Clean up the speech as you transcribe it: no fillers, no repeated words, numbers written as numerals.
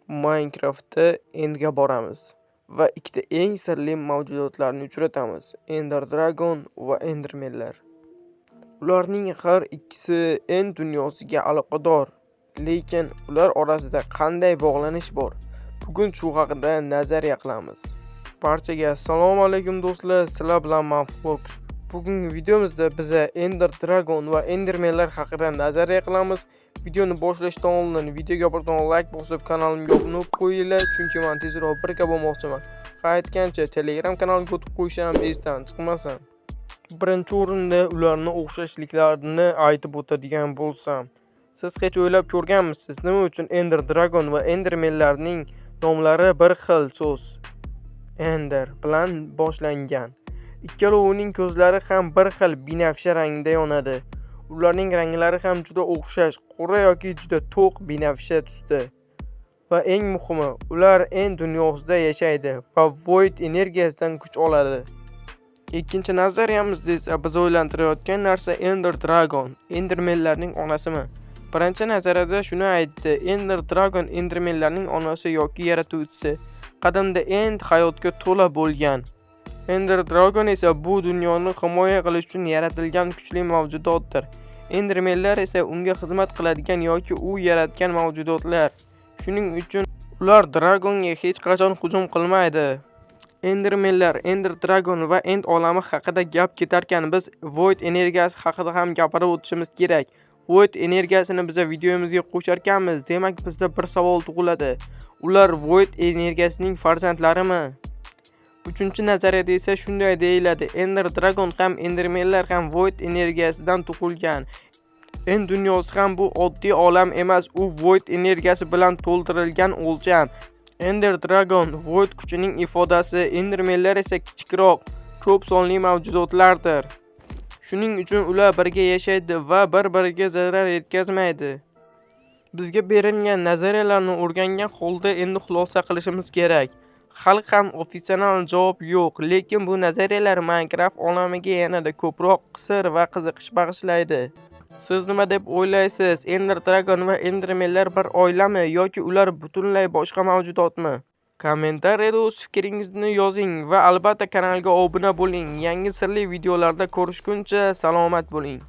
Minecraftda Endga boramiz va ikkita eng sirli mavjudotlarni uchratamiz: Ender Dragon va Endermenlar. Ularning har ikkisi End dunyosiga aloqador, lekin ular orasida qanday bog'lanish bor? Bugun shu haqida nazariya qilamiz. Barchaga assalomu alaykum do'stlar, sizlar bilan men Fox. Bugungi videomizda biz Ender Dragon va Endermenlar haqida nazariya qilamiz. Videoni boshlashdan oldin videoga bir dona like bosib, kanalimga obuna bo'lib qo'yinglar, chunki men tezroq birga bo'lmoqchiman. Aytgancha Telegram kanaliga o'tib qo'yishim esdan chiqmasin. Birinchi o'rinda ularning o'xshashliklarini aytib o'tadigan bo'lsam, siz hech o'ylab ko'rganmisiz, nima uchun Ender Dragon va Endermenlarning nomlari bir xil so'z Ender bilan boshlangan? Ikkalovining ko'zlari ham bir xil binafsha rangda yonadi. Ularning ranglari ham juda o'xshash, qora yoki juda to'q binafsha tusda. Va eng muhimi, ular End dunyosida yashaydi va Void energiyasidan kuch oladi. Ikkinchi nazariyamizda esa biz o'ylantirayotgan narsa Ender Dragon, Endermenlarning onasimi? Birinchi nazariyada shuni aytdi: Ender Dragon Endermenlarning onasi yoki yaratuvchisi. Qadimda End hayotga to'la bo'lgan. Ender Dragon esa bu dunyoni himoya qilish uchun yaratilgan kuchli mavjudotdir. Endermenlar esa unga xizmat qiladigan yoki u yaratgan mavjudotlar. Shuning uchun ular Dragonga hech qachon hujum qilmaydi. Endermenlar, Ender Dragon va End olami haqida gap ketarkan, biz Void energiyasi haqida ham gapirib o'tishimiz kerak. Void energiyasini biz videomizga qo'sharkanmiz, demak bizda bir savol tug'iladi. Ular Void energiyasining farzandlarimi? Uchinchi nazariyada esa shunday deyiladi: Ender Dragon ham Endermenlar ham Void energiyasidan tug'ilgan. End dunyosi ham bu oddiy olam emas, u Void energiyasi bilan to'ldirilgan o'lcham. Ender Dragon Void kuchining ifodasi, Endermenlar esa kichikroq, ko'p sonli mavjudotlardir. Shuning uchun ular birga yashaydi va bir-biriga zarar yetkazmaydi. Bizga berilgan nazariyalarni o'rgangan holda endi xulosa qilishimiz kerak. Hali ham ofitsional javob yo'q, lekin bu nazariyalar Minecraft olamiga yanada ko'proq sir va qiziqish bag'ishlaydi. Siz nima deb o'ylaysiz? Ender Dragon va Endermenlar bir oilami yoki ular butunlay boshqa mavjudotmi? Kommentariyada o'z fikringizni yozing va albatta kanalga obuna bo'ling. Yangi sirli videolarda ko'rishguncha salomat bo'ling.